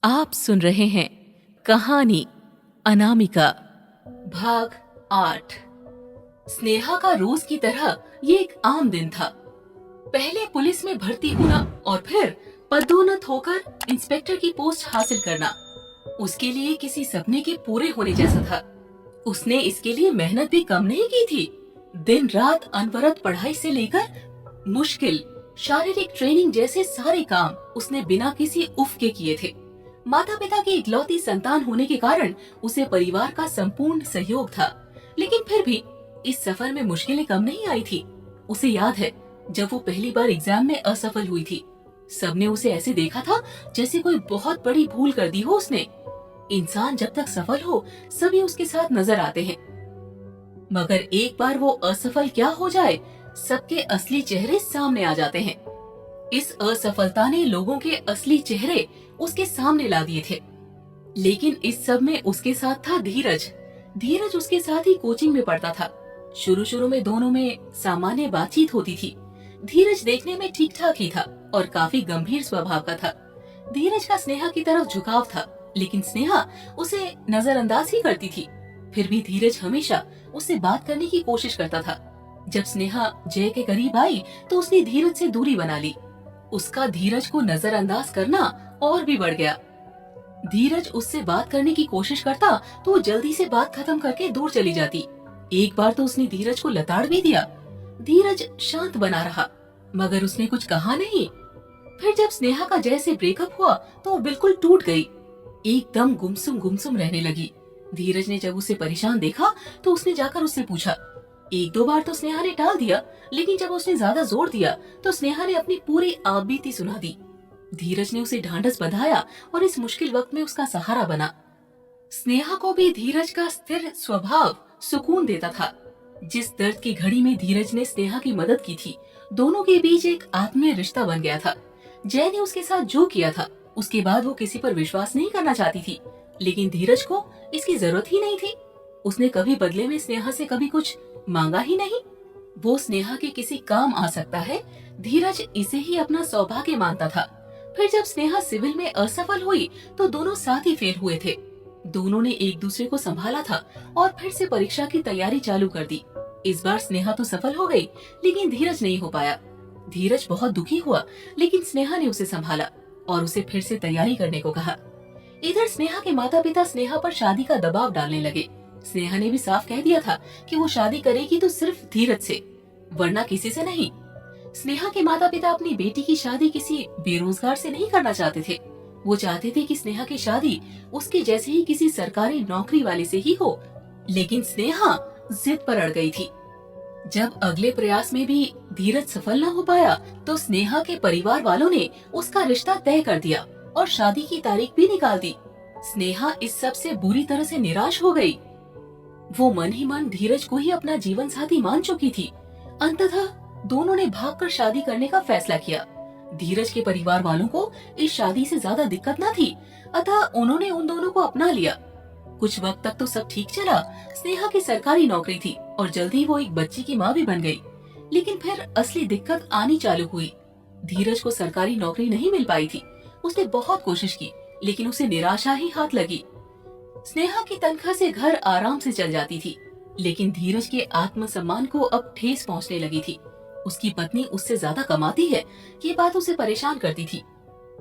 आप सुन रहे हैं कहानी अनामिका भाग 8। स्नेहा का रोज की तरह ये एक आम दिन था। पहले पुलिस में भर्ती होना और फिर पदोन्नत होकर इंस्पेक्टर की पोस्ट हासिल करना उसके लिए किसी सपने के पूरे होने जैसा था। उसने इसके लिए मेहनत भी कम नहीं की थी। दिन रात अनवरत पढ़ाई से लेकर मुश्किल शारीरिक ट्रेनिंग जैसे सारे काम उसने बिना किसी उफ के किए थे। माता पिता की इकलौती संतान होने के कारण उसे परिवार का संपूर्ण सहयोग था, लेकिन फिर भी इस सफर में मुश्किलें कम नहीं आई थी। उसे याद है जब वो पहली बार एग्जाम में असफल हुई थी। सबने उसे ऐसे देखा था जैसे कोई बहुत बड़ी भूल कर दी हो उसने। इंसान जब तक सफल हो सभी उसके साथ नजर आते हैं, मगर एक बार वो असफल क्या हो जाए सबके असली चेहरे सामने आ जाते हैं। इस असफलता ने लोगों के असली चेहरे उसके सामने ला दिए थे। लेकिन इस सब में उसके साथ था धीरज। धीरज उसके साथ ही कोचिंग में पढ़ता था। शुरू शुरू में दोनों में सामान्य बातचीत होती थी। धीरज देखने में ठीक ठाक ही था और काफी गंभीर स्वभाव का था। धीरज का स्नेहा की तरफ झुकाव था, लेकिन स्नेहा उसे नजरअंदाज ही करती थी। फिर भी धीरज हमेशा उससे बात करने की कोशिश करता था। जब स्नेहा जय के करीब आई तो उसने धीरज से दूरी बना ली। उसका धीरज को नजरअंदाज करना और भी बढ़ गया। धीरज उससे बात करने की कोशिश करता तो वो जल्दी से बात खत्म करके दूर चली जाती। एक बार तो उसने धीरज को लताड़ भी दिया। धीरज शांत बना रहा, मगर उसने कुछ कहा नहीं। फिर जब स्नेहा का जय से ब्रेकअप हुआ तो वो बिल्कुल टूट गई, एकदम गुमसुम गुमसुम रहने लगी। धीरज ने जब उसे परेशान देखा तो उसने जाकर उससे पूछा। एक दो बार तो स्नेहा ने टाल दिया, लेकिन जब उसने ज्यादा जोर दिया तो स्नेहा ने अपनी पूरी आपबीती सुना दी। धीरज ने उसे ढांढस बंधाया और इस मुश्किल वक्त में उसका सहारा बना। स्नेहा को भी धीरज का स्थिर स्वभाव सुकून देता था। जिस दर्द की घड़ी में धीरज ने स्नेहा की मदद की थी, दोनों के बीच एक आत्मीय रिश्ता बन गया था। जय ने उसके साथ जो किया था उसके बाद वो किसी पर विश्वास नहीं करना चाहती थी, लेकिन धीरज को इसकी जरूरत ही नहीं थी। उसने कभी बदले में स्नेहा से कभी कुछ मांगा ही नहीं। वो स्नेहा के किसी काम आ सकता है, धीरज इसे ही अपना सौभाग्य मानता था। फिर जब स्नेहा सिविल में असफल हुई तो दोनों साथ ही फेल हुए थे। दोनों ने एक दूसरे को संभाला था और फिर से परीक्षा की तैयारी चालू कर दी। इस बार स्नेहा तो सफल हो गई, लेकिन धीरज नहीं हो पाया। धीरज बहुत दुखी हुआ, लेकिन स्नेहा ने उसे संभाला और उसे फिर से तैयारी करने को कहा। इधर स्नेहा के माता पिता स्नेहा पर शादी का दबाव डालने लगे। स्नेहा ने भी साफ कह दिया था कि वो शादी करेगी तो सिर्फ धीरज से, वरना किसी से नहीं। स्नेहा के माता पिता अपनी बेटी की शादी किसी बेरोजगार से नहीं करना चाहते थे। वो चाहते थे कि स्नेहा की शादी उसके जैसे ही किसी सरकारी नौकरी वाले से ही हो, लेकिन स्नेहा जिद पर अड़ गई थी। जब अगले प्रयास में भी धीरज सफल न हो पाया तो स्नेहा के परिवार वालों ने उसका रिश्ता तय कर दिया और शादी की तारीख भी निकाल दी। स्नेहा इस सब से बुरी तरह से निराश हो गई। वो मन ही मन धीरज को ही अपना जीवन साथी मान चुकी थी। अंततः दोनों ने भागकर शादी करने का फैसला किया। धीरज के परिवार वालों को इस शादी से ज्यादा दिक्कत न थी, अतः उन्होंने उन दोनों को अपना लिया। कुछ वक्त तक तो सब ठीक चला। स्नेहा की सरकारी नौकरी थी और जल्दी वो एक बच्ची की माँ भी बन गई। लेकिन फिर असली दिक्कत आनी चालू हुई। धीरज को सरकारी नौकरी नहीं मिल पाई थी। उसने बहुत कोशिश की, लेकिन उसे निराशा ही हाथ लगी। स्नेहा की तनख्वाह से घर आराम से चल जाती थी, लेकिन धीरज के आत्मसम्मान को अब ठेस पहुंचने लगी थी। उसकी पत्नी उससे ज्यादा कमाती है, ये बात उसे परेशान करती थी।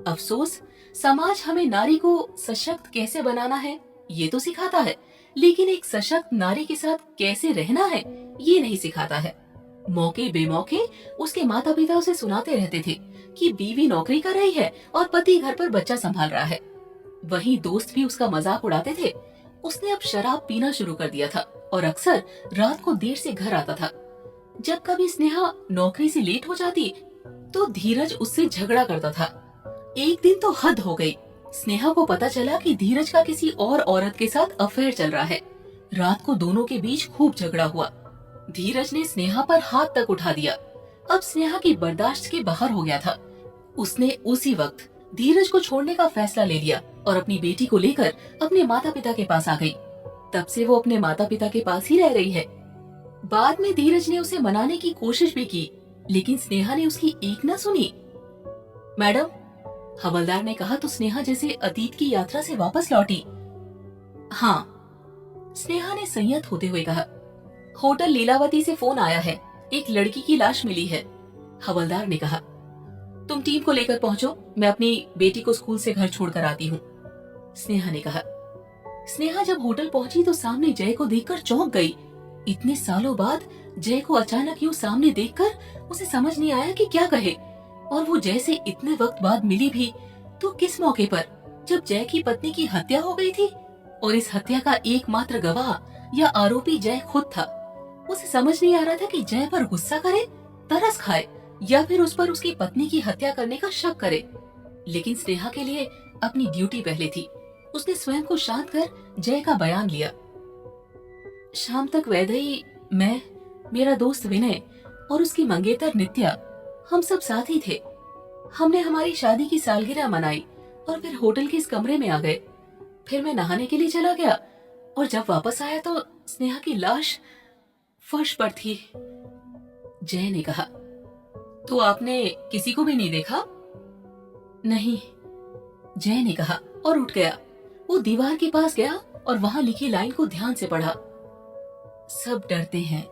अफसोस, समाज हमें नारी को सशक्त कैसे बनाना है ये तो सिखाता है, लेकिन एक सशक्त नारी के साथ कैसे रहना है ये नहीं सिखाता है। मौके बेमौके उसके माता पिता उसे सुनाते रहते थे कि बीवी नौकरी कर रही है और पति घर पर बच्चा संभाल रहा है। वहीं दोस्त भी उसका मजाक उड़ाते थे। उसने अब शराब पीना शुरू कर दिया था और अक्सर रात को देर से घर आता था। जब कभी स्नेहा नौकरी से लेट हो जाती तो धीरज उससे झगड़ा करता था। एक दिन तो हद हो गई। स्नेहा को पता चला कि धीरज का किसी और औरत के साथ अफेयर चल रहा है। रात को दोनों के बीच खूब झगड़ा हुआ। धीरज ने स्नेहा पर हाथ तक उठा दिया। अब स्नेहा की बर्दाश्त के बाहर हो गया था। उसने उसी वक्त धीरज को छोड़ने का फैसला ले लिया और अपनी बेटी को लेकर अपने माता पिता के पास आ गई। तब से वो अपने माता पिता के पास ही रह रही है। बाद में धीरज ने उसे मनाने की कोशिश भी की, लेकिन स्नेहा ने उसकी एक न सुनी। मैडम, हवलदार ने कहा तो स्नेहा जैसे अतीत की यात्रा से वापस लौटी। हाँ, स्नेहा ने संयत होते हुए कहा। होटल लीलावती से फोन आया है, एक लड़की की लाश मिली है। हवलदार ने कहा, तुम टीम को लेकर पहुंचो, मैं अपनी बेटी को स्कूल से घर छोड़कर आती हूँ। स्नेहा ने कहा। स्नेहा जब होटल पहुंची तो सामने जय को देखकर चौंक गई। इतने सालों बाद जय को अचानक यूं सामने देखकर उसे समझ नहीं आया कि क्या कहे। और वो जय से इतने वक्त बाद मिली भी तो किस मौके पर, जब जय की पत्नी की हत्या हो गई थी और इस हत्या का एकमात्र गवाह या आरोपी जय खुद था। उसे समझ नहीं आ रहा था कि जय पर गुस्सा करे, तरस खाए या फिर उस पर उसकी पत्नी की हत्या करने का शक करे। लेकिन स्नेहा के लिए अपनी ड्यूटी पहले थी। उसने स्वयं को शांत कर जय का बयान लिया। शाम तक वैदेही, मैं, मेरा दोस्त विनय और उसकी मंगेतर नित्या, हम सब साथ ही थे। हमने हमारी शादी की सालगिरह मनाई और फिर होटल के इस कमरे में आ गए। फिर मैं नहाने के लिए चला गया और जब वापस आया तो स्नेहा की लाश फर्श पर थी। जय ने कहा, तो आपने किसी को भी नहीं देखा? नहीं, जय ने कहा और उठ गया। वो दीवार के पास गया और वहां लिखी लाइन को ध्यान से पढ़ा। सब डरते हैं।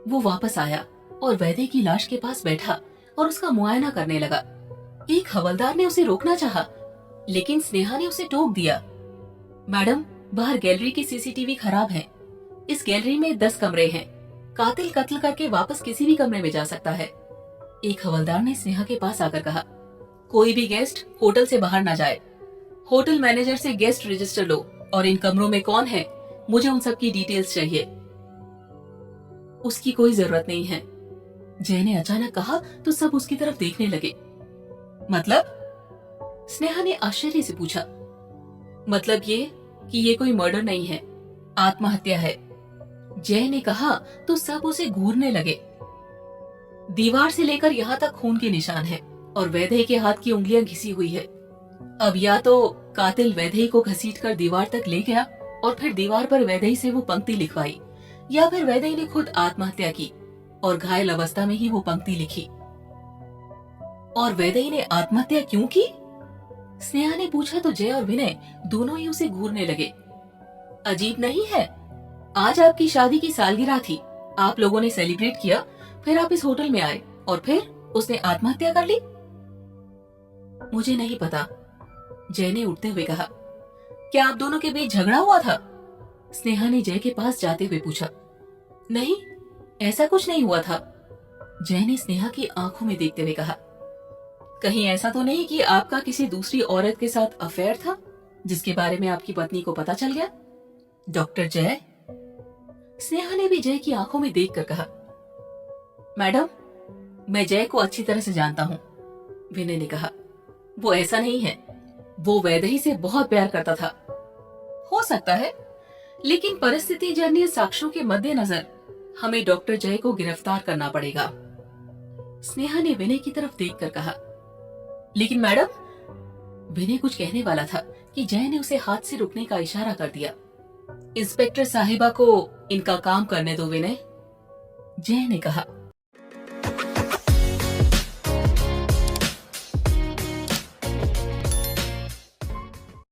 वो वापस आया और वैदे की लाश के पास बैठा और उसका मुआयना करने लगा। एक हवलदार ने उसे रोकना चाहा, लेकिन स्नेहा ने उसे टोक दिया। मैडम, बाहर गैलरी की सीसीटीवी खराब है। इस गैलरी में 10 कमरे हैं। कातिल कत्ल करके वापस किसी भी कमरे में जा सकता है। एक हवलदार ने स्नेहा के पास आकर कहा, कोई भी गेस्ट होटल से बाहर ना जाए। होटल मैनेजर से गेस्ट रजिस्टर लो और इन कमरों में कौन है, मुझे उन सब की डिटेल्स चाहिए। उसकी कोई जरूरत नहीं है, जय ने अचानक कहा तो सब उसकी तरफ देखने लगे। मतलब? स्नेहा ने आश्चर्य से पूछा। मतलब ये कि ये कोई मर्डर नहीं है, आत्महत्या है। जय ने कहा तो सब उसे घूरने लगे। दीवार से लेकर यहाँ तक खून के निशान हैं और वैदेही के हाथ की उंगलियां घिसी हुई है। अब या तो कातिल वैदेही को घसीटकर दीवार तक ले गया और फिर दीवार पर वैदेही से वो पंक्ति लिखवाई, या फिर वैदेही ने खुद आत्महत्या की और घायल अवस्था में ही वो पंक्ति लिखी। और वैदेही ने आत्महत्या क्यों की? स्नेहा ने पूछा तो जय और विनय दोनों ही उसे घूरने लगे। अजीब नहीं है? आज आपकी शादी की सालगिरह थी, आप लोगों ने सेलिब्रेट किया, फिर आप इस होटल में आए और फिर उसने आत्महत्या कर ली। मुझे नहीं पता, जय ने उठते हुए कहा। क्या आप दोनों के बीच झगड़ा हुआ था? स्नेहा ने जय के पास जाते हुए पूछा। नहीं, ऐसा कुछ नहीं हुआ था, जय ने स्नेहा की आंखों में देखते हुए कहा। कहीं ऐसा तो नहीं कि आपका किसी दूसरी औरत के साथ अफेयर था जिसके बारे में आपकी पत्नी को पता चल गया? डॉक्टर जय, स्नेहा ने भी जय की आंखों में देखकर कहा। मैडम, मैं जय को अच्छी तरह से जानता हूँ, विनय ने कहा। वो ऐसा नहीं है, वो वैदेही से बहुत प्यार करता था। हो सकता है, लेकिन परिस्थिति जन्य साक्ष्यों के मद्देनजर हमें डॉक्टर जय को गिरफ्तार करना पड़ेगा, स्नेहा ने विनय की तरफ देखकर कहा। लेकिन मैडम, विनय कुछ कहने वाला था कि जय ने उसे हाथ से रुकने का इशारा कर दिया। इंस्पेक्टर साहिबा को इनका काम करने दो विनय, जय ने कहा।